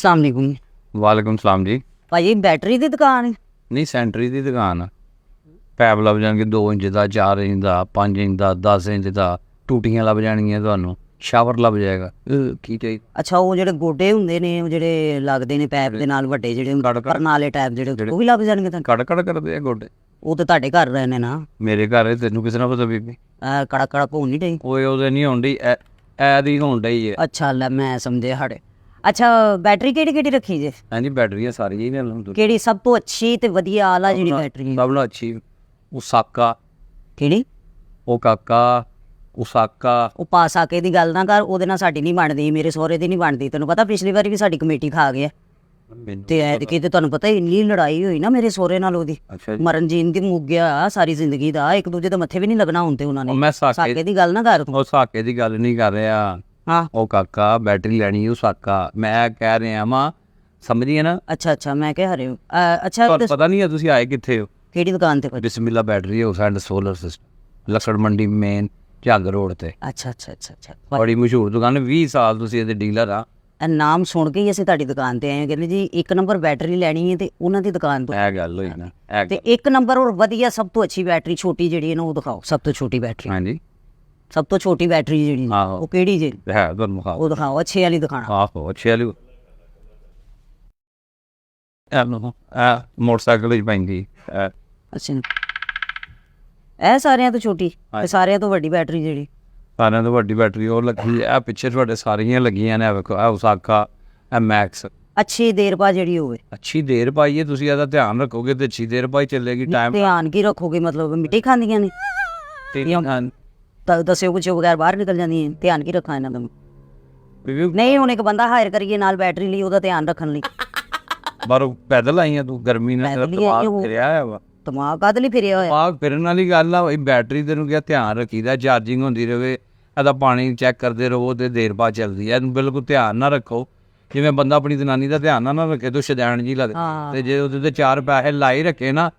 अस्सलाम वालेकुम। वालेकुम सलाम जी। भाजी बैटरी ਦੀ ਦੁਕਾਨ ਹੈ? नहीं सेंटरी की दुकान आ। पैप लभ जाएंगे 2 इंच का, 4 इंच का, 5 इंच का, 10 इंच का, टूटियां लभ जाएंगियां ਤੁਹਾਨੂੰ, ਸ਼ਾਵਰ ਲੱਭ ਜਾਏਗਾ। ਕੀ ਚਾਹੀਦਾ? ਅੱਛਾ, ਉਹ ਜਿਹੜੇ ਗੋਡੇ ਹੁੰਦੇ ਨੇ, ਉਹ ਜਿਹੜੇ ਲੱਗਦੇ ਨੇ ਪੈਪ ਦੇ ਨਾਲ ਵੱਡੇ, ਜਿਹੜੇ ਕਰਨਾਲੇ ਟਾਈਪ ਜਿਹੜੇ, ਉਹ ਵੀ ਲੱਭ ਜਾਣਗੇ ਤੁਹਾਨੂੰ? ਕੜ ਕਰਦੇ ਆ ਗੋਡੇ। ਉਹ ਤਾਂ ਤੁਹਾਡੇ ਘਰ ਰਹੇ ਨੇ ਨਾ। ਮੇਰੇ ਘਰ ਤੈਨੂੰ ਕਿਸੇ ਨਾਲ ਪਤਾ ਬੀਬੀ? ਕੜਕ ਕੜਕ ਹੋਣ ਨਹੀਂ ਡਈ? ਓਏ ਉਹਦੇ ਨਹੀਂ ਹੋਣ ਡਈ, ਐ ਦੀ ਹੋਣ ਡਈ ਹੈ। ਅੱਛਾ ਲੈ, ਮੈਂ ਸਮਝੇ ਸਾਡੇ। ਅੱਛਾ, ਬੈਟਰੀ ਕਿਹੜੀ ਰੱਖੀ ਜੇ? ਹਾਂਜੀ ਬੈਟਰੀਆਂ ਸਾਰੀਆਂ ਹੀ ਨੇ। ਕਿਹੜੀ ਸਭ ਤੋਂ ਅੱਛੀ ਤੇ ਵਧੀਆ ਆਲਾ ਜਿਹੜੀ ਬੈਟਰੀ? ਸਭ ਨਾਲੋਂ ਅੱਛੀ ਉਸਾਕਾ। ਕਿਹੜੀ? ਉਹ ਕਾਕਾ ਉਸਾਕਾ। ਉਹ ਪਾਸਾਕੇ ਦੀ ਗੱਲ ਨਾ ਕਰ, ਉਹਦੇ ਨਾਲ ਸਾਡੀ ਨਹੀਂ ਬਣਦੀ, ਮੇਰੇ ਸਹੁਰੇ ਦੀ ਨਹੀਂ ਬਣਦੀ। ਤੈਨੂੰ ਪਤਾ ਪਿਛਲੀ ਵਾਰੀ ਵੀ ਸਾਡੀ ਕਮੇਟੀ ਖਾ ਗਿਆ ਤੇ ਐਤਕੀ ਤੇ ਤੁਹਾਨੂੰ ਪਤਾ ਇੰਨੀ ਲੜਾਈ ਹੋਈ ਨਾ ਮੇਰੇ ਸਹੁਰੇ ਨਾਲ ਉਹਦੀ। ਮਰਨ ਜੀਣ ਦੀ ਮੁੱਕ ਗਿਆ ਸਾਰੀ ਜ਼ਿੰਦਗੀ ਦਾ, ਇੱਕ ਦੂਜੇ ਦੇ ਮੱਥੇ ਵੀ ਨਹੀਂ ਲੱਗਣਾ ਹੁਣ ਤੇ ਉਹਨਾਂ ਨੇ। ਮੈਂ ਸਾਕੇ ਦੀ ਗੱਲ ਨਾ ਕਰ ਤੂੰ। ਉਹ ਸਾਕੇ ਦੀ ਗੱਲ ਨਹੀਂ ਕਰ ਰਿਹਾ। ਹਾਂ, ਉਹ ਕਾਕਾ ਬੈਟਰੀ ਲੈਣੀ ਉਸਾਕਾ, ਮੈਂ ਕਹਿ ਰਿਹਾ ਵਾਂ, ਸਮਝੀਏ ਨਾ? ਅੱਛਾ ਮੈਂ ਕਹਿ ਰਹੇ ਹੋ। ਅੱਛਾ, ਤੁਹਾਨੂੰ ਪਤਾ ਨਹੀਂ ਹੈ ਤੁਸੀਂ ਆਏ ਕਿੱਥੇ ਹੋ? ਕਿਹੜੀ ਦੁਕਾਨ ਤੇ? Bismillah battery house and solar system, Lakkar Mandi main ਝੱਗ ਰੋਡ ਤੇ। ਅੱਛਾ ਬੜੀ ਮਸ਼ਹੂਰ ਦੁਕਾਨ, 20 ਸਾਲ ਤੁਸੀਂ ਇਹਦੇ ਡੀਲਰ ਆ। ਨਾਮ ਸੁਣ ਕੇ ਹੀ ਅਸੀਂ ਤੁਹਾਡੀ ਦੁਕਾਨ ਤੇ ਆਏ, ਕਹਿੰਦੇ ਜੀ 1 ਨੰਬਰ ਬੈਟਰੀ ਲੈਣੀ ਹੈ ਤੇ ਉਹਨਾਂ ਦੀ ਦੁਕਾਨ ਤੋਂ। ਇਹ ਗੱਲ ਹੋਈ ਨਾ। ਤੇ 1 ਨੰਬਰ ਔਰ ਵਧੀਆ ਸਭ ਤੋਂ ਅੱਛੀ ਬੈਟਰੀ ਛੋਟੀ ਜਿਹੜੀ ਹੈ ਨਾ, ਉਹ ਦਿਖਾਓ। ਸਭ ਤੋਂ ਛੋਟੀ ਬੈਟਰੀ? ਹਾਂਜੀ, ਸਭ ਤੋਂ ਛੋਟੀ ਬੈਟਰੀ ਜਿਹੜੀ ਉਹ ਕਿਹੜੀ ਜੇ ਹੈ? ਤੁਹਾਨੂੰ ਦਿਖਾਓ। ਉਹ ਦਿਖਾਓ, ਅੱਛੇ ਵਾਲੀ ਦਿਖਾਣਾ। ਆਹੋ ਅੱਛੇ ਵਾਲੀ। ਮੋਟਰਸਾਈਕਲ ਵਿੱਚ ਪੈਂਦੀ। ਅੱਛਾ, ਇਹ ਸਾਰਿਆਂ ਤੋਂ ਛੋਟੀ ਤੇ ਸਾਰਿਆਂ ਤੋਂ ਵੱਡੀ ਬੈਟਰੀ ਜਿਹੜੀ? ਸਾਰਿਆਂ ਤੋਂ ਵੱਡੀ ਬੈਟਰੀ ਉਹ ਲੱਗੀ ਇਹ ਪਿੱਛੇ ਤੁਹਾਡੇ ਸਾਰੀਆਂ ਲੱਗੀਆਂ ਨੇ। ਵੇਖੋ ਇਹ ਉਸਾਕਾ, ਇਹ ਮੈਕਸ। ਅੱਛੀ ਦੇਰ ਪਾ ਜਿਹੜੀ ਹੋਵੇ। ਅੱਛੀ ਦੇਰ ਪਾਈਏ, ਤੁਸੀਂ ਇਹਦਾ ਧਿਆਨ ਰੱਖੋਗੇ ਤੇ ਅੱਛੀ ਦੇਰ ਪਾਈ ਚੱਲੇਗੀ। ਟਾਈਮ ਧਿਆਨ ਕੀ ਰੱਖੋਗੇ? ਮਤਲਬ ਮਿੱਟੀ ਖਾਂਦੀਆਂ ਨੇ? ਤਾਂ ਦੱਸਿਓ ਕੁਛ ਬਗੈਰ ਬਾਹਰ ਨਿਕਲ ਜਾਂਦੀਆਂ। ਧਿਆਨ ਕੀ ਰੱਖਾਂ ਇਹਨਾਂ ਦਾ? ਨਹੀਂ, ਹੁਣ ਇੱਕ ਬੰਦਾ ਹਾਇਰ ਕਰੀਏ ਨਾਲ ਬੈਟਰੀ ਲਈ, ਉਹਦਾ ਧਿਆਨ ਰੱਖਣ ਲਈ। ਬਾਹਰੋਂ ਪੈਦਲ ਆਈਆਂ ਤੂੰ? ਗਰਮੀ ਨਾਲ ਦਿਮਾਗ ਫਿਰਿਆ ਹੋਇਆ ਵਾ। ਦਿਮਾਗ ਕਾਹਦੇ ਲਈ ਫਿਰਿਆ ਹੋਇਆ? ਦਿਮਾਗ ਫਿਰਨ ਵਾਲੀ ਗੱਲ ਆ। ਬੈਟਰੀ ਤੈਨੂੰ ਕਿਹਾ ਧਿਆਨ ਰੱਖੀਦਾ, ਚਾਰਜਿੰਗ ਹੁੰਦੀ ਰਹੇ, ਇਹਦਾ ਪਾਣੀ ਚੈੱਕ ਕਰਦੇ ਰਹੋ ਤੇ ਦੇਰ ਬਾਅਦ ਚੱਲਦੀ ਹੈ। ਇਹਨੂੰ ਬਿਲਕੁਲ ਧਿਆਨ ਨਾ ਰੱਖੋ। ਜਿਵੇਂ ਬੰਦਾ ਆਪਣੀ ਜਨਾਨੀ ਦਾ ਧਿਆਨ ਨਾ ਰੱਖੇ ਤਾਂ ਸ਼ੈਤਾਨ ਜੀ ਲੱਗਦਾ। ਤੇ ਜੇ ਉਹਦੇ ਤੇ 4 ਪੈਸੇ ਲਾਈ ਰੱਖੇ ਨਾ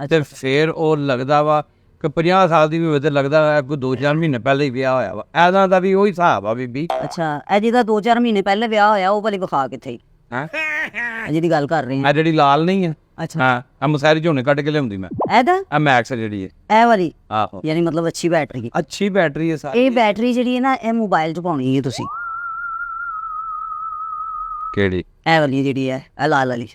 ਤੇ ਫਿਰ ਉਹ ਲੱਗਦਾ ਵਾ ਕਿ 50 ਸਾਲ ਦੀ ਵੀ ਹੋਵੇ ਤੇ ਲੱਗਦਾ ਕੋਈ 2-4 ਮਹੀਨੇ ਪਹਿਲੇ ਹੀ ਵਿਆਹ ਹੋਇਆ ਵਾ। ਇਹਦਾ ਦਾ ਵੀ ਉਹੀ ਹਿਸਾਬ ਆ ਬੀਬੀ। ਅੱਛਾ, ਇਹ ਜਿਹਦਾ 2-4 ਮਹੀਨੇ ਪਹਿਲੇ ਵਿਆਹ ਹੋਇਆ ਉਹ ਵਾਲੀ ਵਿਖਾ ਕਿੱਥੇ? ਹੈਂ, ਜਿਹਦੀ ਗੱਲ ਕਰ ਰਹੇ ਆ ਜਿਹੜੀ ਲਾਲ ਨਹੀਂ ਆ? ਅੱਛਾ, ਹਾਂ, ਆ ਮਸਾਰੀ ਝੋਨੇ ਕੱਢ ਕੇ ਲਿਆਉਂਦੀ ਮੈਂ। ਇਹਦਾ? ਆ ਮੈਕਸ ਜਿਹੜੀ ਹੈ ਇਹ ਵਾਲੀ? ਆਹੋ। ਯਾਨੀ ਮਤਲਬ ਅੱਛੀ ਬੈਟਰੀ? ਅੱਛੀ ਬੈਟਰੀ ਹੈ ਸਾਰੀ। ਇਹ ਬੈਟਰੀ ਜਿਹੜੀ ਹੈ ਨਾ, ਇਹ ਮੋਬਾਈਲ 'ਚ ਪਾਉਣੀ ਹੈ ਤੁਸੀਂ। ਕਿਹੜੀ? ਇਹ ਵਾਲੀ ਜਿਹੜੀ ਹੈ, ਇਹ ਲਾਲ ਵਾਲੀ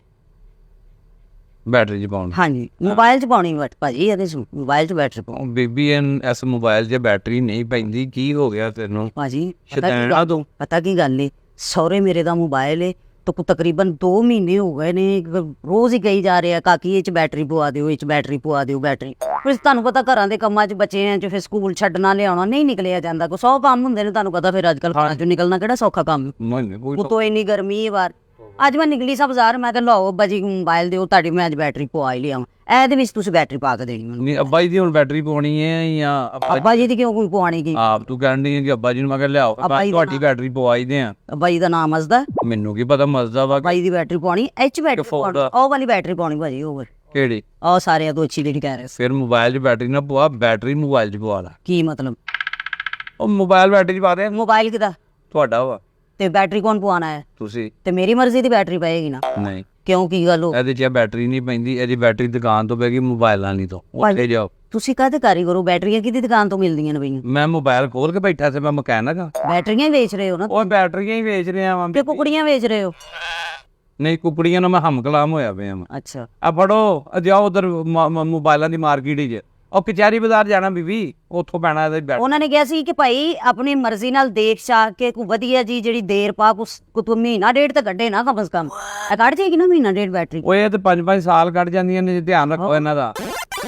ਬੈਟਰੀ 'ਚ ਪਾਉਣੀ? ਹਾਂਜੀ, ਮੋਬਾਈਲ 'ਚ ਪਾਉਣੀ ਭਾਜੀ। ਇਹਦੇ 'ਚ ਮੋਬਾਈਲ 'ਚ ਬੈਟਰੀ ਪਾਉ। ਬੀਬੀ ਇਸ ਮੋਬਾਈਲ 'ਚ ਬੈਟਰੀ ਨਹੀਂ ਪੈਂਦੀ। ਕੀ ਹੋ ਗਿਆ ਤੈਨੂੰ ਭਾਜੀ? ਸ਼ੈਤਾਨਾ ਤੂੰ। ਪਤਾ ਕੀ ਗੱਲ ਏ, ਸਹੁਰੇ ਮੇਰੇ ਦਾ ਮੋਬਾਈਲ ਏ ਤਾਂ ਤਕਰੀਬਨ 2 ਮਹੀਨੇ ਹੋ ਗਏ ਨੇ, ਰੋਜ਼ ਹੀ ਕਹੀ ਜਾ ਰਿਹਾ ਕਾਕੀ ਇਹ 'ਚ ਬੈਟਰੀ ਪਵਾ ਦਿਓ, ਇਹ 'ਚ ਬੈਟਰੀ ਪਵਾ ਦਿਓ ਬੈਟਰੀ। ਫਿਰ ਤੁਹਾਨੂੰ ਪਤਾ ਘਰਾਂ ਦੇ ਕੰਮਾਂ 'ਚ ਬੱਚਿਆਂ 'ਚ ਫਿਰ ਸਕੂਲ ਛੱਡਣਾ ਲਿਆਉਣਾ ਨਹੀਂ ਨਿਕਲਿਆ ਜਾਂਦਾ। ਕੋਈ 100 ਕੰਮ ਹੁੰਦੇ ਨੇ, ਤੁਹਾਨੂੰ ਪਤਾ ਫਿਰ ਅੱਜ ਕੱਲ੍ਹ ਘਰਾਂ 'ਚੋਂ ਨਿਕਲਣਾ ਕਿਹੜਾ ਸੌਖਾ ਕੰਮ। ਉਤੋਂ ਇੰਨੀ ਗਰਮੀ ਹੈ ਬਾਹਰ। ਅੱਜ ਮੈਂ ਨਿਕਲੀ ਸਾਂ ਬਾਜ਼ਾਰ, ਮੈਂ ਕਿਹਾ ਲਓ ਅੱਬਾ ਜੀ ਮੋਬਾਈਲ ਦਿਓ, ਤੁਹਾਡੀ ਮੈਂ ਅੱਜ ਬੈਟਰੀ ਪਵਾ ਹੀ ਲਿਆਵਾਂ। ਇਹਦੇ ਵਿੱਚ ਤੁਸੀਂ ਬੈਟਰੀ ਪਾ ਕੇ ਦੇਣੀ ਮੈਨੂੰ? ਨਹੀਂ, ਅੱਬਾ ਜੀ ਦੀ ਹੁਣ ਬੈਟਰੀ ਪਾਉਣੀ ਹੈ ਜਾਂ ਅੱਬਾ ਜੀ ਦੀ ਕਿਉਂ ਕੋਈ ਪਵਾਉਣੀ? ਕੀ ਆਪ ਤੂੰ ਕਹਿੰਦੀ ਹੈ ਕਿ ਅੱਬਾ ਜੀ ਨੂੰ ਮੈਂ ਕਿਹਾ ਲਿਆਓ ਤੁਹਾਡੀ ਬੈਟਰੀ ਪਵਾਈ ਦੇ ਆ? ਅੱਬਾ ਜੀ ਦਾ ਨਾਮ ਮਜ਼ਦਾ? ਮੈਨੂੰ ਕੀ ਪਤਾ ਮਜ਼ਦਾ ਵਾ। ਅੱਬਾ ਜੀ ਦੀ ਬੈਟਰੀ ਪਾਉਣੀ, ਐਚ ਬੈਟਰੀ ਪਾਉਣੀ, ਉਹ ਵਾਲੀ ਬੈਟਰੀ ਪਾਉਣੀ ਭਾਜੀ। ਉਹ ਕਿਹੜੀ? ਉਹ ਸਾਰਿਆਂ ਤੋਂ ਅੱਛੀ ਜਿਹੜੀ ਕਹਿ ਰਹੇ। ਫਿਰ ਮੋਬਾਈਲ 'ਚ ਬੈਟਰੀ ਨਾ ਪਵਾ, ਬੈਟਰੀ ਮੋਬਾਈਲ 'ਚ ਪਵਾ ਲਾ। ਕੀ ਮਤਲਬ? ਉਹ ਮੋਬਾਈਲ ਬੈਟਰੀ 'ਚ ਪਾ ਦੇ। ਮੋਬਾਈਲ ਕਿਹਦਾ? ਤੁਹਾਡਾ ਵਾ। ਤੇ ਬੈਟਰੀ ਕੌਣ ਪਵਾਉਣਾ ਹੈ? ਤੁਸੀਂ। ਤੇ ਮੇਰੀ ਮਰਜ਼ੀ ਦੀ ਬੈਟਰੀ ਪਏਗੀ ਨਾ? ਨਹੀਂ। ਕਿਉਂ, ਕੀ ਗੱਲ ਹੋ? ਇਹਦੇ 'ਚ ਬੈਟਰੀ ਨਹੀਂ ਪੈਂਦੀ, ਇਹਦੀ ਬੈਟਰੀ ਦੁਕਾਨ ਤੋਂ ਪੈਗੀ, ਮੋਬਾਈਲਾਂ ਨਹੀਂ ਤੋਂ। ਉੱਥੇ ਜਾਓ। ਤੁਸੀਂ ਕਾਹਦੇ ਕਾਰੀਗਰ ਹੋ? ਬੈਟਰੀਆਂ ਕਿਹਦੀ ਦੁਕਾਨ ਤੋਂ ਮਿਲਦੀਆਂ ਨੇ ਬਈਆਂ? ਮੈਂ ਮੋਬਾਈਲ ਖੋਲ ਕੇ ਬੈਠਾ ਸੀ, ਮੈਂ ਮਕੈਨਿਕ ਆ। ਬੈਟਰੀਆਂ ਹੀ ਵੇਚ ਰਹੇ ਹੋ ਨਾ? ਉਹ ਬੈਟਰੀਆਂ ਹੀ ਵੇਚ ਰਿਹਾ ਵਾਂ। ਕਿ ਕੁਕੜੀਆਂ ਵੇਚ ਰਹੇ ਹੋ? ਨਹੀਂ, ਕੁਕੜੀਆਂ ਨੂੰ ਮੈਂ ਹਮਕਲਾਮ ਹੋਇਆ ਪਿਆ ਵਾਂ। ਅੱਛਾ, ਆ ਫੜੋ, ਜਾਓ ਉਧਰ ਮੋਬਾਈਲਾਂ ਦੀ ਮਾਰਕੀਟ 'ਚ। ਉਹ ਕਚਹਿਰੀ ਬਾਜ਼ਾਰ ਜਾਣਾ ਬੀਬੀ, ਉੱਥੋਂ ਪੈਣਾ ਇਹਦਾ। ਉਹਨਾਂ ਨੇ ਕਿਹਾ ਸੀ ਕਿ ਭਾਈ ਆਪਣੀ ਮਰਜ਼ੀ ਨਾਲ ਦੇਖ ਚਾਹ ਕੇ ਕੋਈ ਵਧੀਆ ਜੀ ਜਿਹੜੀ ਦੇਰ ਪਾ ਕੁ ਮਹੀਨਾ ਡੇਢ ਤਾਂ ਕੱਢੇ ਨਾ ਕਮ ਸੇ ਕਮ। ਇਹ ਕੱਢ ਜਾਏਗੀ ਨਾ ਮਹੀਨਾ ਡੇਢ ਬੈਟਰੀ? ਉਹ ਇਹ ਤੇ 5-5 ਸਾਲ ਕੱਢ ਜਾਂਦੀਆਂ ਨੇ, ਧਿਆਨ ਰੱਖੋ ਇਹਨਾਂ ਦਾ।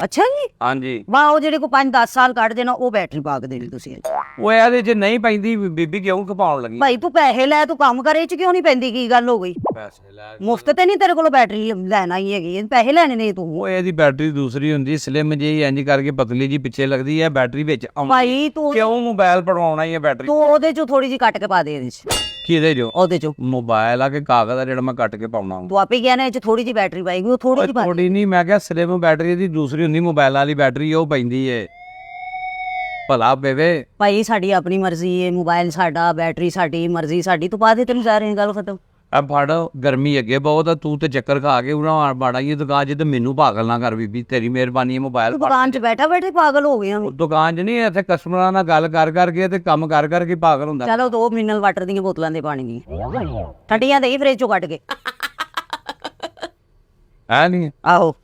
ਅੱਛਾ ਜੀ? ਹਾਂਜੀ। ਵਾਹ, ਉਹ ਜਿਹੜੇ ਕੋ 5-10 ਸਾਲ ਕੱਢ ਦੇਣਾ ਉਹ ਬੈਟਰੀ ਪਾ ਕੇ ਦੇਣੀ ਤੁਸੀਂ? ਉਹ ਇਹਦੇ 'ਚ ਨਹੀਂ ਪੈਂਦੀ ਬੀਬੀ, ਕਿਉਂ ਖਪਾਉਣ ਲੱਗੀ? ਭਾਈ ਤੂੰ ਪੈਸੇ ਲੈ, ਤੂੰ ਕੰਮ ਕਰੇ 'ਚ ਕਿਉਂ ਨਹੀਂ ਪੈਂਦੀ? ਕੀ ਗੱਲ ਹੋ ਗਈ? ਪੈਸੇ ਲੈ ਮੁਫਤ ਤੇ ਨਹੀਂ ਤੇਰੇ ਕੋਲ ਬੈਟਰੀ ਲੈਣਾ ਹੀ ਹੈਗੀ, ਪੈਸੇ ਲੈਣੇ ਨੇ ਤੂੰ। ਉਹ ਇਹਦੀ ਬੈਟਰੀ ਦੂਸਰੀ ਹੁੰਦੀ, ਸਲਿਮ ਜਿਹੀ, ਇੰਜ ਕਰਕੇ ਪਤਲੀ ਜੀ ਪਿੱਛੇ ਲੱਗਦੀ ਹੈ ਬੈਟਰੀ ਵਿੱਚ। ਭਾਈ ਤੂੰ ਕਿਉਂ ਮੋਬਾਈਲ ਪੜਵਾਉਣਾ ਹੀ ਹੈ ਬੈਟਰੀ? ਤੂੰ ਉਹਦੇ 'ਚੋਂ ਥੋੜੀ ਜਿਹੀ ਕੱਟ ਕੇ ਪਾ ਦੇ ਇਹਦੇ 'ਚ। ਕਿਹਦੇ 'ਚੋਂ? ਉਹਦੇ 'ਚੋਂ। ਮੋਬਾਈਲ ਆ ਕਿ ਕਾਗਜ਼ ਆ ਜਿਹੜਾ ਮੈਂ ਕੱਟ ਕੇ ਪਾਉਣਾ? ਤੂੰ ਆਪੇ ਕਹਿਣਾ ਇਹ 'ਚ ਥੋੜੀ ਜਿਹੀ ਬੈਟਰੀ ਪਾਏਗੀ, ਉਹ ਥੋੜੀ ਜਿਹੀ ਪਾ। ਥੋੜੀ ਨਹੀਂ, ਮੈਂ ਕਿਹਾ ਸਲਿਮ ਬੈਟਰੀ ਦੀ ਦੂਸਰੀ ਹੁੰਦੀ, ਮੋਬਾਈਲ ਵਾਲੀ ਬੈਟਰੀ ਉਹ ਪੈਂਦੀ ਏ। ਭਲਾ ਬੇਵੇ ਭਾਈ ਸਾਡੀ ਆਪਣੀ ਮਰਜ਼ੀ ਏ, ਮੋਬਾਈਲ ਸਾਡਾ, ਬੈਟਰੀ ਸਾਡੀ, ਮਰਜ਼ੀ ਸਾਡੀ। ਤੂੰ ਪਾ ਦੇ, ਤੈਨੂੰ ਜਾ ਰਹੇ ਗੱਲ ਖਤਮ। ਆ ਫੜ ਗਰਮੀ ਅੱਗੇ ਬਹੁਤ ਆ, ਤੂੰ ਤੇ ਚੱਕਰ ਖਾ ਕੇ ਉਹਨਾਂ ਬਾੜਾ ਹੀ ਦੁਕਾਨ 'ਚ ਤੇ ਮੈਨੂੰ ਪਾਗਲ ਨਾ ਕਰ ਬੀਬੀ, ਤੇਰੀ ਮਿਹਰਬਾਨੀ ਹੈ। ਮੋਬਾਈਲ ਦੁਕਾਨ 'ਚ ਬੈਠਾ ਬੈਠੇ ਪਾਗਲ ਹੋ ਗਏ ਆ। ਦੁਕਾਨ 'ਚ ਨਹੀਂ, ਇੱਥੇ ਕਸਟਮਰਾਂ ਨਾਲ ਗੱਲ ਕਰ ਕਰਕੇ ਤੇ ਕੰਮ ਕਰ ਕਰਕੇ ਪਾਗਲ ਹੁੰਦਾ। ਚਲੋ 2 ਮਿਨਰਲ ਵਾਟਰ ਦੀਆਂ ਬੋਤਲਾਂ ਦੇ ਪਾਣੀ ਦੀਆਂ ਠੰਡੀਆਂ ਦੇ ਫ੍ਰਿਜ ਚੋਂ ਕੱਢ ਕੇ। ਹੈ ਨਹੀਂ ਆਹੋ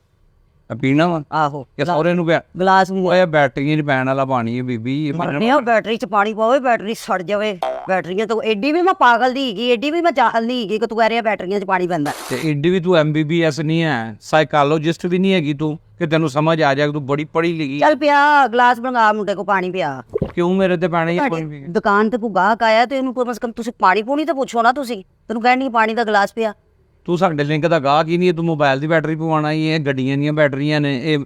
ਪੀਣਾ ਵਾ ਆਹੋ ਕਿ ਸਹੁਰੇ ਨੂੰ ਪਿਆ? ਗਲਾਸ ਓਏ ਬੈਟਰੀ 'ਚ ਪੈਣ ਵਾਲਾ ਪਾਣੀ ਹੈ ਬੀਬੀ। ਨਹੀਂ ਬੈਟਰੀ 'ਚ ਪਾਣੀ ਪਾਵੇ, ਬੈਟਰੀ ਸੜ ਜਾਵੇ। ਬੈਟਰੀਆਂ ਤੋਂ ਐਡੀ ਵੀ ਮੈਂ ਪਾਗਲ ਦੀ ਹੈਗੀ, ਐਡੀ ਵੀ ਮੈਂ ਚਾਹਲ ਨਹੀਂ ਹੈਗੀ ਕਿ ਤੂੰ ਕਹਿ ਰਿਹਾ ਬੈਟਰੀਆਂ 'ਚ ਪਾਣੀ ਪੈਂਦਾ। ਤੇ ਏਡੀ ਵੀ ਤੂੰ MBBS ਨਹੀਂ ਹੈ, ਸਾਈਕੋਲੋਜਿਸਟ ਵੀ ਨਹੀਂ ਹੈਗੀ ਤੂੰ ਕਿ ਤੈਨੂੰ ਸਮਝ ਆ ਜਾ, ਤੂੰ ਬੜੀ ਪੜ੍ਹੀ ਲਿਖੀ। ਚੱਲ ਪਿਆ ਗਲਾਸ ਮੰਗਾ ਮੁੰਡੇ ਕੋ ਪਾਣੀ ਪਿਆ। ਕਿਉਂ ਮੇਰੇ ਤੇ ਪੈਣਾ ਹੀ ਪਾਣੀ? ਦੁਕਾਨ ਤੇ ਕੋਈ ਗਾਹਕ ਆਇਆ ਤੇ ਇਹਨੂੰ ਕਮ ਸੇ ਕਮ ਤੁਸੀਂ ਪਾਣੀ ਪੂਣੀ ਤਾਂ ਪੁੱਛੋ ਨਾ। ਤੁਸੀਂ ਤੈਨੂੰ ਕਹਿਣੀ ਪਾਣੀ ਦਾ ਗਲਾਸ ਪਿਆ। ਤੂੰ ਸਾਡੇ ਲਿੰਕ ਦਾ ਗਾਹਕ ਹੀ ਨਹੀਂ, ਤੂੰ ਮੋਬਾਈਲ ਦੀ ਬੈਟਰੀ ਪਵਾਉਣਾ ਹੀ ਹੈ। ਗੱਡੀਆਂ ਦੀਆਂ ਬੈਟਰੀਆਂ ਨੇ ਇਹ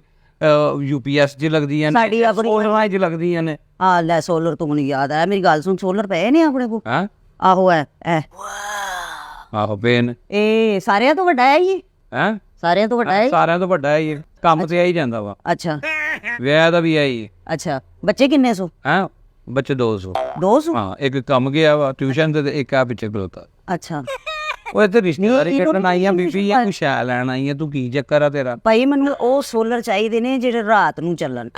UPS 'ਚ ਲੱਗਦੀਆਂ ਨੇ, ਸਾਡੀ ਆਪਣੀ ਸੋਲਰਾਂ 'ਚ ਲੱਗਦੀਆਂ ਨੇ। ਆ ਲੈ ਸੋਲਰ ਤੋਂ ਮੈਨੂੰ ਯਾਦ ਆਇਆ, ਮੇਰੀ ਗੱਲ ਸੁਣ, ਸੋਲਰ ਪਏ ਨੇ ਆਪਣੇ ਕੋ? ਹੈਂ? ਆਹੋ ਐ ਆਹੋ ਪੇਨ। ਇਹ ਸਾਰਿਆਂ ਤੋਂ ਵੱਡਾ ਹੈ ਇਹ? ਹੈਂ? ਸਾਰਿਆਂ ਤੋਂ ਵੱਡਾ ਹੈ? ਸਾਰਿਆਂ ਤੋਂ ਵੱਡਾ ਹੈ ਇਹ, ਕੰਮ ਤੇ ਆ ਹੀ ਜਾਂਦਾ ਵਾ। ਅੱਛਾ ਵਿਆਹ ਦਾ ਵੀ ਆ ਹੀ। ਅੱਛਾ ਬੱਚੇ ਕਿੰਨੇ ਸੋ? ਹੈਂ? ਬੱਚੇ 200। 200? ਹਾਂ, ਇੱਕ ਕੰਮ ਗਿਆ ਵਾ ਟਿਊਸ਼ਨ ਤੇ ਇੱਕ ਆ ਪਿੱਛੇ ਖਲੋਤਾ। ਅੱਛਾ ਉਹ ਇੱਥੇ ਰਿਸ਼ਤੇਦਾਰੀ ਕੱਢਣ ਆਈ ਆ ਬੀਬੀ, ਜਾਂ ਕੁਛ ਸ਼ੈ ਲੈਣ ਆਈ ਆ? ਤੂੰ ਕੀ ਚੱਕਰ ਆ ਤੇਰਾ? ਭਾਈ ਮੈਨੂੰ ਉਹ ਸੋਲਰ ਚਾਹੀਦੇ ਨੇ ਜਿਹੜੇ ਰਾਤ ਨੂੰ ਚੱਲਣ।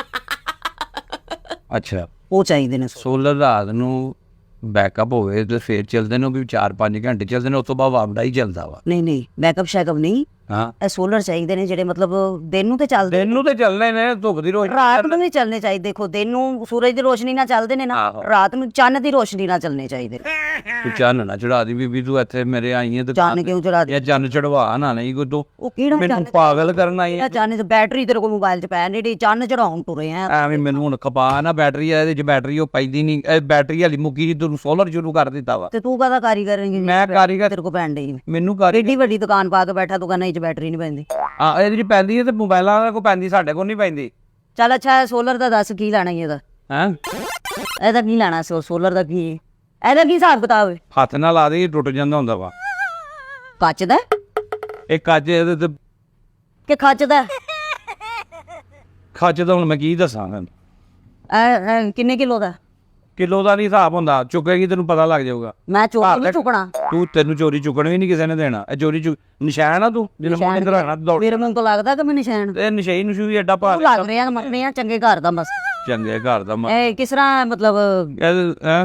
ਅੱਛਾ, ਉਹ ਚਾਹੀਦੇ ਨੇ ਸੋਲਰ ਰਾਤ ਨੂੰ ਬੈਕਅਪ ਹੋਵੇ ਤੇ ਫੇਰ ਚੱਲਦੇ ਨੇ, ਉਹ ਵੀ 4-5 ਘੰਟੇ ਚੱਲਦੇ ਨੇ, ਉਸ ਤੋਂ ਬਾਅਦ ਵਾਪਦਾ ਹੀ ਚੱਲਦਾ ਵਾ। ਨਹੀਂ ਨਹੀਂ ਬੈਕਅਪ ਸ਼ੈਕਅਪ ਨਹੀਂ, ਹਾਂ ਇਹ ਸੋਲਰ ਚਾਹੀਦੇ ਨੇ ਜਿਹੜੇ ਮਤਲਬ ਦਿਨ ਨੂੰ ਤੇ ਚੱਲਦੇ, ਦਿਨ ਨੂੰ ਤੇ ਚੱਲਣੇ ਨੇ, ਧੁੱਪ ਦੀ ਰੋਸ਼ਨੀ। ਰਾਤ ਨੂੰ ਨਹੀਂ ਚੱਲਣੇ ਚਾਹੀਦੇ। ਦੇਖੋ ਦਿਨ ਨੂੰ ਸੂਰਜ ਦੀ ਰੋਸ਼ਨੀ ਨਾਲ ਚੱਲਦੇ ਨੇ ਨਾ, ਰਾਤ ਨੂੰ ਚੰਨ ਦੀ ਰੋਸ਼ਨੀ ਨਾਲ ਚੱਲਣੇ ਚਾਹੀਦੇ। ਤੂੰ ਚੰਨ ਨਾ ਚੜਾ ਦੀ ਬੀਬੀ, ਤੂੰ ਇੱਥੇ ਮੇਰੇ ਆਈ ਹੈ ਤੇ ਚੰਨ ਕਿਉਂ ਚੜਾ ਦੇ? ਇਹ ਚੰਨ ਚੜਵਾ ਨਾ ਨਹੀਂ ਕੋ ਤੂੰ ਉਹ ਕਿਹੜਾ ਮੈਨੂੰ ਪਾਗਲ ਕਰਨ ਆਈ ਹੈ। ਚੰਨ ਚ ਬੈਟਰੀ ਤੇਰੇ ਕੋਲ ਮੋਬਾਈਲ ਚ ਪੈ ਨਹੀਂ, ਚੰਨ ਚੜਾਉਣ ਤੁਰੇ ਆ। ਐਵੇਂ ਮੈਨੂੰ ਹੁਣ ਖਪਾ ਨਾ ਬੈਟਰੀ ਆ, ਇਹਦੇ ਚ ਬੈਟਰੀ ਉਹ ਪੈਂਦੀ ਨਹੀਂ, ਇਹ ਬੈਟਰੀ ਵਾਲੀ ਮੁੱਕੀ ਜੀ, ਤੈਨੂੰ ਸੋਲਰ ਸ਼ੁਰੂ ਕਰ ਦਿੱਤਾ ਵਾ। ਤੇ ਤੂੰ ਕਾਹਦਾ ਕਾਰੀਗਰ ਹੈ? ਮੈਂ ਕਾਰੀਗਰ ਤੇਰੇ ਕੋਲ ਪੈਣ ਡਈ ਮੈਨੂੰ ਕਾਰੀ ਏਡੀ ਵੱਡੀ ਦੁਕਾਨ ਪਾ ਕੇ ਬੈਠਾ, ਤੂੰ ਕਹਿੰਦਾ ਇਹ ਚ ਬੈਟਰੀ ਨਹੀਂ ਪੈਂਦੀ। ਹਾਂ ਇਹਦੇ ਚ ਪੈਂਦੀ ਹੈ ਤੇ ਮੋਬਾਈਲਾਂ ਕੋ ਪੈਂਦੀ, ਸਾਡੇ ਕੋਲ ਨਹੀਂ ਪੈਂਦੀ। ਚੱਲ ਅੱਛਾ ਸੋਲਰ ਦਾ ਦੱਸ ਕੀ ਲੈਣਾ ਇਹਦਾ? ਹੈਂ? ਇਹਦਾ ਕੀ ਲੈਣਾ? ਸੋਲਰ ਦਾ ਕੀ, ਇਹਦਾ ਕੀ ਹਿਸਾਬ ਕਿਤਾਬ ਹੈ? ਹੱਥ ਨਾਲ ਲਾ ਦੇ ਟੁੱਟ ਜਾਂਦਾ ਹੁੰਦਾ ਵਾ। ਕੱਚ ਦਾ ਇਹ ਕੱਚ ਇਹਦੇ ਤੇ ਕਿ ਖੱਚ ਦਾ? ਖੱਚ ਦਾ ਹੁਣ ਮੈਂ ਕੀ ਦੱਸਾਂ ਤੈਨੂੰ? ਇਹ ਕਿੰਨੇ ਕਿਲੋ ਦਾ? ਕਿਲੋ ਦਾ ਨਹੀਂ ਹਿਸਾਬ ਹੁੰਦਾ, ਚੁੱਕੇਗੀ ਤੈਨੂੰ ਪਤਾ ਲੱਗ ਜਾਊਗਾ। ਮੈਂ ਚੋਰੀ ਨਹੀਂ ਚੁੱਕਣਾ। ਤੈਨੂੰ ਚੋਰੀ ਚੁੱਕਣ ਵੀ ਨਹੀਂ ਕਿਸੇ ਨੇ ਦੇਣਾ, ਇਹ ਚੋਰੀ ਨਿਸ਼ਾਨ ਆ ਤੂੰ ਜਿਹਨੂੰ ਮੈਂ ਇੱਧਰ ਆਣਾ ਦੌੜ। ਮੇਰੇ ਮੈਨੂੰ ਤਾਂ ਲੱਗਦਾ ਕਿ ਮੈਂ ਨਿਸ਼ਾਨ ਇਹ ਨਸ਼ਈ ਨੂੰ ਵੀ ਐਡਾ ਭਾਰ ਲੱਗ ਰਿਹਾ ਮੰਨੇ ਆ ਚੰਗੇ ਘਰ ਦਾ ਬਸ। ਚੰਗੇ ਘਰ ਦਾ ਇਹ ਕਿਸ ਤਰ੍ਹਾਂ ਮਤਲਬ?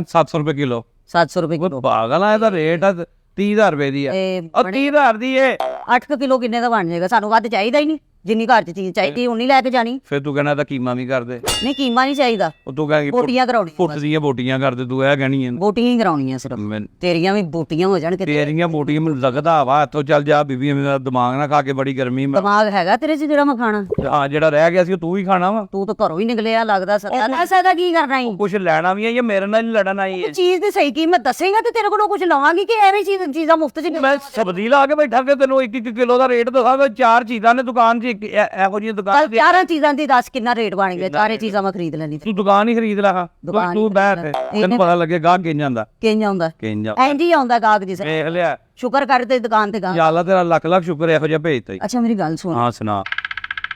700 ਰੁਪਏ ਕਿਲੋ। 700 ਰੁਪਏ ਕਿਲੋ? ਪਾਗਲ ਆ, ਇਹਦਾ ਰੇਟ ਆ 30,000 ਰੁਪਏ ਦੀ ਆ। ਉਹ 30,000 ਦੀ ਏ। 8 ਕਿਲੋ ਕਿੰਨੇ ਦਾ ਬਣ ਜਾਏਗਾ? ਸਾਨੂੰ ਵੱਧ ਚਾਹੀਦਾ ਹੀ ਨਹੀਂ, ਜਿੰਨੀ ਘਰ ਚ ਚੀਜ਼ ਚਾਹੀਦੀ ਉਨੀ ਲੈ ਕੇ ਜਾਣੀ। ਫਿਰ ਤੂੰ ਕਹਿੰਦਾ ਤਾਂ ਕੀਮਾ ਵੀ ਕਰਦੇ। ਨਹੀਂ ਕੀਮਾ ਨਹੀਂ ਚਾਹੀਦਾ, ਉਹ ਤੂੰ ਕਹੇਂਗੀ ਬੋਟੀਆਂ ਕਰਾਉਣੀਆਂ। ਫੁੱਟ ਦੀਆਂ ਬੋਟੀਆਂ ਕਰਦੇ, ਤੂੰ ਇਹ ਕਹਿਣੀ ਹੈ ਬੋਟੀਆਂ ਹੀ ਕਰਾਉਣੀਆਂ ਸਿਰਫ। ਤੇਰੀਆਂ ਵੀ ਬੋਟੀਆਂ ਹੋ ਜਾਣ ਕਿਤੇ। ਤੇਰੀਆਂ ਬੋਟੀਆਂ ਮੈਨੂੰ ਲੱਗਦਾ ਵਾ ਇੱਥੋਂ ਚੱਲ ਜਾ ਬੀਬੀ, ਮੇਰਾ ਦਿਮਾਗ ਨਾ ਖਾ ਕੇ, ਬੜੀ ਗਰਮੀ ਮੈਂ। ਦਿਮਾਗ ਹੈਗਾ ਤੇਰੇ ਚ ਜਿਹੜਾ ਮੈਂ ਖਾਣਾ? ਹਾਂ ਜਿਹੜਾ ਰਹਿ ਗਿਆ ਸੀ ਉਹ ਤੂੰ ਹੀ ਖਾਣਾ ਵਾ। ਤੂੰ ਤਾਂ ਘਰੋਂ ਹੀ ਨਿਕਲਿਆ ਲੱਗਦਾ। ਐਸਾ ਦਾ ਕੀ ਕਰਨਾ ਹੀ? ਕੁਛ ਲੈਣਾ ਵੀ ਹੈ ਜਾਂ ਮੇਰੇ ਨਾਲ ਹੀ ਲੜਨ ਆਈ ਹੈ? ਚੀਜ਼ ਦੀ ਸਹੀ ਕੀਮਤ ਦੱਸੇਗਾ ਤੇ ਤੇਰੇ ਕੋਲੋਂ ਕੁਝ ਲਵਾਂਗੀ ਕਿ ਐਵੇਂ ਚੀਜ਼ਾਂ ਮੁਫਤ ਚ? ਮੈਂ ਸਬਜ਼ੀ ਲਾ ਕੇ ਬੈਠਾ ਕਿ ਤੈਨੂੰ 1-1 ਕਿਲੋ ਦਾ ਰੇਟ ਦੱਸਾਂਗਾ। 4 ਚੀਜ਼ਾਂ ਨੇ ਦੁਕਾਨ 'ਚ, ਇਹੋ ਜਿਹੀ ਦੁਕਾਨ। ਚੱਲ 4 ਚੀਜ਼ਾਂ ਦੀ ਦੱਸ ਕਿੰਨਾ ਰੇਟ ਬਣ ਗਿਆ? 4 ਚੀਜ਼ਾਂ ਮੈਂ ਖਰੀਦ ਲੈਣੀ। ਤੂੰ ਦੁਕਾਨ ਹੀ ਖਰੀਦ ਲਾ। ਤੂੰ ਬੈਠ, ਤੈਨੂੰ ਪਤਾ ਲੱਗੇ ਗਾਹਕ ਕਿੰਜ ਜਾਂਦਾ। ਕਿੰਜ ਆਉਂਦਾ? ਕਿੰਜ ਇੰਜ ਹੀ ਆਉਂਦਾ ਗਾਹਕ ਜਿਸ। ਵੇਖ ਲਿਆ, ਸ਼ੁਕਰ ਕਰ ਤੇ ਦੁਕਾਨ ਤੇ ਗਾਹਕ। ਯਾ ਅੱਲਾ ਤੇਰਾ ਲੱਖ ਲੱਖ ਸ਼ੁਕਰ ਇਹੋ ਜਿਹਾ ਭੇਜਤਾ ਈ। ਅੱਛਾ ਮੇਰੀ ਗੱਲ ਸੁਣ। ਹਾਂ ਸੁਣਾ।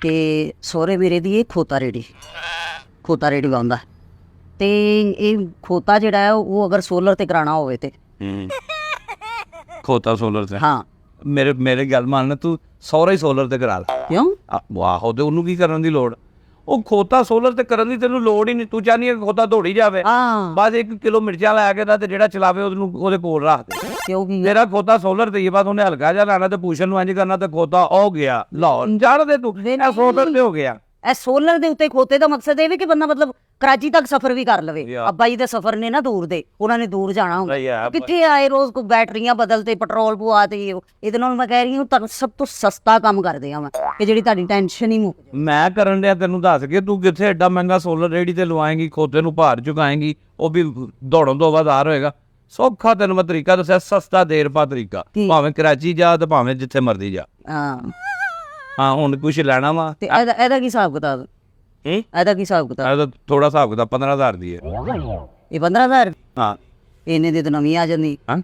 ਤੇ ਸੋਹਰੇ ਮੇਰੇ ਦੀ ਇਹ ਖੋਤਾ ਰੇੜੀ ਲਾਉਂਦਾ ਤੇ ਇਹ ਖੋਤਾ ਜਿਹੜਾ ਹੈ ਉਹ ਅਗਰ ਸੋਲਰ ਤੇ ਕਰਾਉਣਾ ਹੋਵੇ ਤੇ ਖੋਤਾ ਸੋਲਰ ਤੇ? ਹਾਂ। ਮੇਰੇ ਗੱਲ ਮੰਨ, ਤੂੰ ਸਹੁਰਾ ਹੀ ਸੋਲਰ ਤੇ ਕਰਾ ਲਾ। ਕਿਉਂ? ਵਾਹੋ, ਤੇ ਉਹਨੂੰ ਕੀ ਕਰਨ ਦੀ ਲੋੜ? ਉਹ ਖੋਤਾ ਸੋਲਰ ਤੇ ਕਰਨ ਦੀ ਤੈਨੂੰ ਲੋੜ ਹੀ ਨਹੀਂ। ਤੂੰ ਚਾਹਨੀ ਹੈ ਖੋਤਾ ਦੌੜੀ ਜਾਵੇ, ਹਾਂ ਬਸ 1 ਕਿਲੋ ਮਿਰਚਾਂ ਲੈ ਕੇ ਤੇ ਜਿਹੜਾ ਚਲਾਵੇ ਉਹਨੂੰ ਉਹਦੇ ਕੋਲ ਰੱਖ ਦੇ। ਕਿਉਂ ਕੀ? ਤੇਰਾ ਖੋਤਾ ਸੋਲਰ ਤੇ ਹੀ ਬਸ ਉਹਨੇ ਹਲਕਾ ਜਿਹਾ ਲਾਣਾ ਤੇ ਪੂਛਣ ਨੂੰ ਇੰਜ ਕਰਨਾ ਤੇ ਖੋਤਾ ਹੋ ਗਿਆ ਲਾਹੌਰ। ਜਾਣਦੇ ਤੂੰ ਇਹ ਸੋਲਰ ਤੇ ਹੋ ਗਿਆ। ਇਹ ਸੋਲਰ ਦੇ ਉੱਤੇ ਖੋਤੇ ਦਾ ਮਕਸਦ ਇਹ ਵੀ ਕਿ ਬੰਦਾ ਮਤਲਬ ਕਰਾਚੀ ਤੱਕ ਸਫ਼ਰ ਵੀ ਕਰ ਲਵੇ। ਅੱਬਾ ਜੀ ਦੇ ਸਫ਼ਰ ਨੇ ਨਾ ਦੂਰ ਦੇ, ਉਹਨਾਂ ਨੇ ਦੂਰ ਜਾਣਾ ਹੁੰਦਾ। ਕਿੱਥੇ ਆਏ ਰੋਜ਼ ਕੋ ਬੈਟਰੀਆਂ ਬਦਲਤੇ, ਪੈਟਰੋਲ ਪਵਾ ਤੇ। ਇਹਦੇ ਨਾਲ ਮੈਂ ਕਹਿ ਰਹੀ ਹਾਂ ਤੁਹਾਨੂੰ ਸਭ ਤੋਂ ਸਸਤਾ ਕੰਮ ਕਰਦੇ ਆ ਮੈਂ, ਕਿ ਜਿਹੜੀ ਤੁਹਾਡੀ ਟੈਨਸ਼ਨ ਹੀ ਮੁੱਕ ਜਾਵੇ। ਮੈਂ ਕਰਨ ਡਿਆ ਤੈਨੂੰ ਦੱਸ ਕੇ, ਤੂੰ ਕਿੱਥੇ ਐਡਾ ਮਹਿੰਗਾ ਸੋਲਰ ਰੇੜੀ ਤੇ ਲਵਾਏਂਗੀ, ਖੋਤੇ ਨੂੰ ਭਾਰ ਚੁਕਾਏਂਗੀ, ਉਹ ਵੀ ਦੌੜਨ ਤੋਂ ਬਾਜ਼ਾਰ ਹੋਏਗਾ। ਸੌਖਾ ਤੈਨੂੰ ਮੈਂ ਤਰੀਕਾ ਦੱਸਿਆ, ਸਸਤਾ ਦੇਰ ਪਾ ਤਰੀਕਾ। ਭਾਵੇਂ ਕਰਾਚੀ ਜਾ ਤੇ ਭਾਵੇਂ ਜਿੱਥੇ ਮਰਜ਼ੀ ਜਾ। ਹਾਂ ਹੁਣ ਕੁਛ ਲੈਣਾ ਵਾ ਤੇ ਇਹਦਾ ਕੀ ਹਿਸਾਬ ਕਿਤਾਬ? ਇਹਦਾ ਕੀ ਹਿਸਾਬ ਕਿਤਾਬ? ਇਹਦਾ ਥੋੜਾ ਹਿਸਾਬ ਕਿਤਾਬ 15,000 ਦੀ ਹੈ। ਇਹ 15,000? ਹਾਂ। ਇਹਨੇ ਦੀ ਤਾਂ ਨਵੀਂ ਆ ਜਾਂਦੀ। ਹਾਂ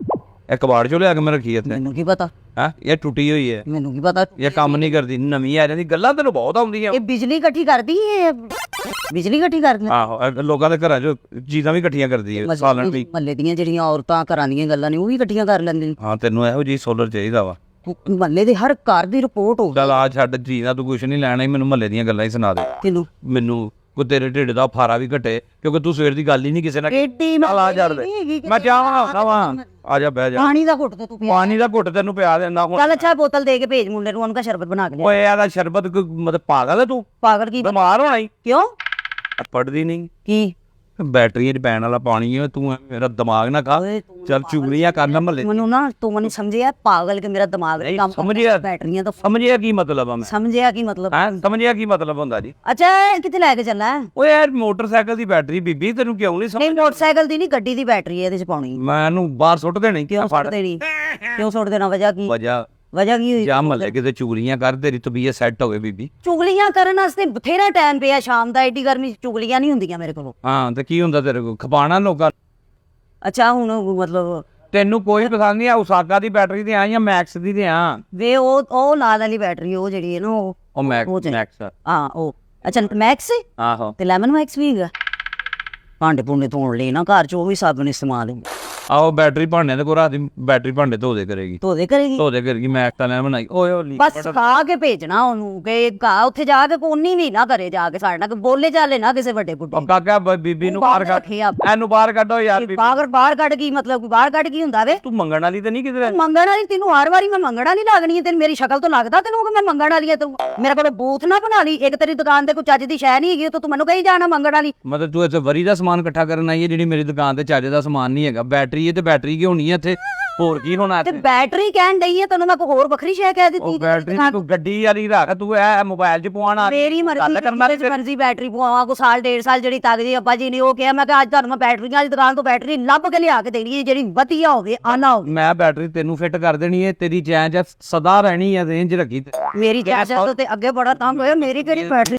ਇਹ ਕਬਾੜ ਚੋਂ ਲਿਆ ਕੇ ਮੈਂ ਰੱਖੀ ਇੱਥੇ। ਮੈਨੂੰ ਕੀ ਪਤਾ? ਹਾਂ ਇਹ ਟੁੱਟੀ ਹੋਈ ਹੈ। ਮੈਨੂੰ ਕੀ ਪਤਾ? ਇਹ ਕੰਮ ਨਹੀਂ ਕਰਦੀ, ਨਵੀਂ ਆ ਜਾਂਦੀ। ਗੱਲਾਂ ਤੈਨੂੰ ਬਹੁਤ ਆਉਂਦੀਆਂ। ਇਹ ਬਿਜਲੀ ਇਕੱਠੀ ਕਰਦੀ ਹੈ? ਬਿਜਲੀ ਇਕੱਠੀ ਕਰ ਲੈ ਆਹੋ ਲੋਕਾਂ ਦੇ ਘਰਾਂ 'ਚ ਚੀਜ਼ਾਂ ਵੀ ਇਕੱਠੀਆਂ ਕਰਦੀ ਹੈ ਸਾਲਣ ਵੀ। ਮਹੱਲੇ ਦੀਆਂ ਜਿਹੜੀਆਂ ਔਰਤਾਂ ਘਰਾਂ ਦੀਆਂ ਗੱਲਾਂ ਨੇ ਉਹ ਵੀ ਇਕੱਠੀਆਂ ਕਰ ਲੈਂਦੇ ਨੇ। ਹਾਂ ਤੈਨੂੰ ਇਹੋ ਜਿਹੀ ਸੋਲਰ ਚਾਹੀਦਾ ਵਾ। ਮਹੱਲੇ ਦੇ ਹਰ ਘਰ ਦੀ ਰਿਪੋਰਟ ਹੋ ਚੱਲ ਆ ਛੱਡ ਚੀਜ਼ਾਂ ਤੂੰ ਕੁਛ ਨਹੀਂ ਲੈਣਾ, ਮੈਨੂੰ ਮਹੱਲੇ ਦੀਆਂ ਗੱਲਾਂ ਹੀ ਸੁਣਾ ਦੇ। ਤੈਨੂੰ ਮੈਨੂੰ ਕੋਈ ਤੇਰੇ ਢਿੱਡ ਦਾ ਫਾਰਾ ਵੀ ਘਟੇ, ਕਿਉਂਕਿ ਤੂੰ ਸਵੇਰ ਦੀ ਗੱਲ ਹੀ ਨਹੀਂ ਕਿਸੇ ਨਾਲ ਏਡੀ ਚੱਲ ਆ ਜਾ ਮੈਂ ਚਾਹਾਂ ਆ ਜਾ ਬਹਿ ਜਾ। ਪਾਣੀ ਦਾ ਘੁੱਟ ਤੇ ਤੂੰ ਪਿਆ। ਪਾਣੀ ਦਾ ਘੁੱਟ ਤੈਨੂੰ ਪਿਆ ਦੇਣਾ ਹੁਣ। ਚੱਲ ਅੱਛਾ ਬੋਤਲ ਦੇ ਕੇ ਭੇਜ ਮੁੰਡੇ ਨੂੰ, ਉਹਨੂੰ ਕਾ ਸ਼ਰਬਤ ਬਣਾ ਕੇ ਲਿਆ। ਓਏ ਇਹਦਾ ਸ਼ਰਬਤ ਕੋਈ ਮਤਲਬ ਪਾਗਲ ਹੈ ਤੂੰ? ਪਾਗਲ ਕੀ ਬਿਮਾਰ ਹੋਣਾ ਹੀ ਕਿਉਂ? ਪੜਦੀ ਨਹੀਂ ਕੀ ਬੈਟਰੀਆਂ 'ਚ ਪੈਣ ਵਾਲਾ ਪਾਣੀ ਹੈ। ਤੂੰ ਮੇਰਾ ਦਿਮਾਗ ਨਾ ਖਾ। ਓਏ ਤੂੰ ਚੱਲ ਚੁਗਲੀਆਂ ਕਰਨਾ ਮਹੱਲੇ ਮੈਨੂੰ ਨਾ ਤੂੰ ਮੈਨੂੰ ਸਮਝਿਆ ਪਾਗਲ ਕਿ ਮੇਰਾ ਦਿਮਾਗ ਨਹੀਂ ਕੰਮ ਸਮਝਿਆ। ਬੈਟਰੀਆਂ ਤਾਂ ਸਮਝਿਆ ਕੀ ਮਤਲਬ ਆ ਮੈਂ? ਸਮਝਿਆ ਕੀ ਮਤਲਬ? ਹਾਂ ਸਮਝਿਆ ਕੀ ਮਤਲਬ ਹੁੰਦਾ ਜੀ? ਅੱਛਾ ਇਹ ਕਿੱਥੇ ਲੈ ਕੇ ਚੱਲਾ ਹੈ? ਓਏ ਯਾਰ ਮੋਟਰਸਾਈਕਲ ਦੀ ਬੈਟਰੀ ਬੀਬੀ ਤੈਨੂੰ ਕਿਉਂ ਨਹੀਂ ਸਮਝ? ਨਹੀਂ ਮੋਟਰਸਾਈਕਲ ਦੀ ਨਹੀਂ ਗੱਡੀ ਦੀ ਬੈਟਰੀ ਹੈ ਇਹਦੇ ਚ ਪਾਉਣੀ। ਮੈਂ ਇਹਨੂੰ ਬਾਹਰ ਸੁੱਟ ਦੇਣੀ ਕਿਉਂ ਸੁੱਟ ਦੇਣੀ? ਕਿਉਂ ਸੁੱਟ ਦੇਣਾ? ਵਜ੍ਹਾ ਕੀ? ਵਜ੍ਹਾ ਕੀ ਹੋਈ? ਜਾਂ ਮਹੱਲੇ ਕਿਤੇ ਚੁਗਲੀਆਂ ਕਰ, ਤੇਰੀ ਤਬੀਅਤ ਸੈੱਟ ਹੋਵੇ ਬੀਬੀ। ਚੁਗਲੀਆਂ ਕਰਨ ਵਾਸਤੇ ਬਥੇਰਾ ਟਾਈਮ ਪਿਆ ਸ਼ਾਮ ਦਾ, ਐਡੀ ਗਰਮੀ ਚ ਚੁਗਲੀਆਂ ਨਹੀਂ ਹੁੰਦੀਆਂ ਮੇਰੇ ਕੋਲੋਂ। ਹਾਂ ਤੇ ਕੀ ਹੁੰਦਾ ਤੇਰੇ ਕੋਲ? ਖਪਾਣਾ ਲੋਕਾਂ। ਅੱਛਾ ਹੁਣ ਮਤਲਬ ਤੈਨੂੰ ਕੋਈ ਪਸੰਦ ਨਹੀਂ ਆ? ਉਸਾਗਾ ਦੀ ਬੈਟਰੀ ਤੇ ਆ ਜਾਂ ਮੈਕਸ ਦੀ ਤੇ ਆ? ਵੇ ਉਹ ਲਾਲ ਵਾਲੀ ਬੈਟਰੀ ਉਹ ਜਿਹੜੀ ਹੈ ਨਾ ਉਹ ਮੈਕਸ ਹਾਂ ਉਹ ਅੱਛਾ ਮੈਕਸ ਆਹੋ। ਤੇ ਲੈਮਨ ਮੈਕਸ ਵੀ ਹੈਗਾ। ਭਾਂਡੇ ਭੁੰਡੇ ਧੋਣ ਲਈ ਨਾ ਘਰ ਚ ਉਹ ਵੀ ਸਾਬਣ ਇਸਤੇਮਾਲ ਹੁੰਦਾ। ਆਹੋ ਬੈਟਰੀ ਭਾਂਡਿਆਂ ਦੇ ਕੋਲ ਰਾਤ ਦੀ ਬੈਟਰੀ ਭਾਂਡੇ ਧੋ ਦੇ ਕਰੇਗੀ। ਧੋ ਦੇ ਕਰੇਗੀ ਮੈਕਸ ਤਾਂ ਲੈ ਬਣਾਈ। ਓਏ ਓ ਬਸ ਖਾ ਕੇ ਭੇਜਣਾ ਉਹਨੂੰ ਕਿ ਘਾ ਉੱਥੇ ਜਾ ਕੇ ਕੋਨੀ ਵੀ ਨਾ ਕਰੇ, ਜਾ ਕੇ ਸਾਡੇ ਨਾਲ ਬੋਲੇ ਚਾਲੇ ਨਾ ਕਿਸੇ ਵੱਡੇ ਬੁੱਢੇ। ਕਾਕਾ ਬੀਬੀ ਨੂੰ ਬਾਹਰ ਕੱਢ, ਇਹਨੂੰ ਬਾਹਰ ਕੱਢੋ ਯਾਰ। ਬਾਹਰ ਕੱਢ ਕੀ ਮਤਲਬ? ਬਾਹਰ ਕੱਢ ਕੀ ਹੁੰਦਾ ਵੇ? ਤੂੰ ਮੰਗਣ ਵਾਲੀ ਤੇ ਨਹੀਂ ਕਿਤੇ? ਮੰਗਣ ਵਾਲੀ ਤੈਨੂੰ ਹਰ ਵਾਰੀ ਮੈਂ ਮੰਗਣ ਵਾਲੀ ਲੱਗਣੀ ਹੈ? ਤੈਨੂੰ ਮੇਰੀ ਸ਼ਕਲ ਤੋਂ ਲੱਗਦਾ ਤੈਨੂੰ ਕਿ ਮੈਂ ਮੰਗਣ ਵਾਲੀ ਆ? ਤੂੰ ਮੇਰੇ ਕੋਲ ਬੂਥ ਨਾ ਬਣਾ ਲਈ। ਇੱਕ ਤੇਰੀ ਦੁਕਾਨ ਤੇ ਕੋਈ ਚੱਜ ਦੀ ਸ਼ੈ ਨਹੀਂ ਹੈਗੀ ਤੂੰ ਮੈਨੂੰ ਕਹੀ ਜਾਣਾ ਮੰਗਣ ਵਾਲੀ। ਮਤਲਬ ਤੂੰ ਇੱਥੇ ਵਰੀ ਦਾ ਸਮਾਨ ਇਕੱਠਾ ਕਰਨ ਆਈ ਹੈ ਜਿਹੜੀ ਮੇਰੀ ਦੁਕਾਨ ਤੇ ਚੱਜ ਦਾ ਸਮਾਨ ਨਹੀਂ ਹੈਗਾ। ਬੈਟਰੀ ਹੈ ਤੇ ਬੈਟਰੀ ਕੀ ਹੋਣੀ ਹੈ ਇੱਥੇ? ਹੋਰ ਕੀ ਹੋਣਾ ਤੇ ਇੱਥੇ? ਬੈਟਰੀ ਕਹਿਣ ਡਈ ਹੈ ਤੈਨੂੰ ਮੈਂ ਕੋਈ ਹੋਰ ਵੱਖਰੀ ਸ਼ੈ ਕਹਿ ਦਿੱਤੀ? ਉਹ ਬੈਟਰੀ ਤੂੰ ਗੱਡੀ ਵਾਲੀ ਰੱਖ, ਤੂੰ ਇਹ ਮੋਬਾਈਲ 'ਚ ਪਵਾਉਣਾ। ਮੇਰੀ ਮਰਜ਼ੀ ਬੈਟਰੀ ਪਵਾਵਾਂ ਕੋ ਸਾਲ ਡੇਢ ਸਾਲ ਜਿਹੜੀ ਤੱਕਦੀ ਅੱਬਾ ਜੀ ਨੇ ਉਹ ਕਿਹਾ। ਮੈਂ ਕਿਹਾ ਅੱਜ ਤੁਹਾਨੂੰ ਮੈਂ ਬੈਟਰੀਆਂ ਵਾਲੀ ਦੁਕਾਨ ਤੋਂ ਬੈਟਰੀ ਲੱਭ ਕੇ ਲਿਆ ਕੇ ਦੇਣੀ ਹੈ ਜਿਹੜੀ ਵਧੀਆ ਹੋਵੇ ਆਨਾ ਹੋਵੇ। ਮੈਂ ਬੈਟਰੀ ਤੈਨੂੰ ਫਿੱਟ ਕਰ ਦੇਣੀ ਹੈ, ਤੇਰੀ ਚੈਨ 'ਚ ਸਦਾ ਰਹਿਣੀ ਹੈ ਰੇਂਜ ਰੱਖੀ ਤੇ। ਮੇਰੀ ਚੈਨ ਤੋਂ ਤੇ ਅੱਗੇ ਬੜਾ ਤੰਗ ਹੋਇਆ। ਮੇਰੀ ਕਿਹੜੀ ਬੈਟਰੀ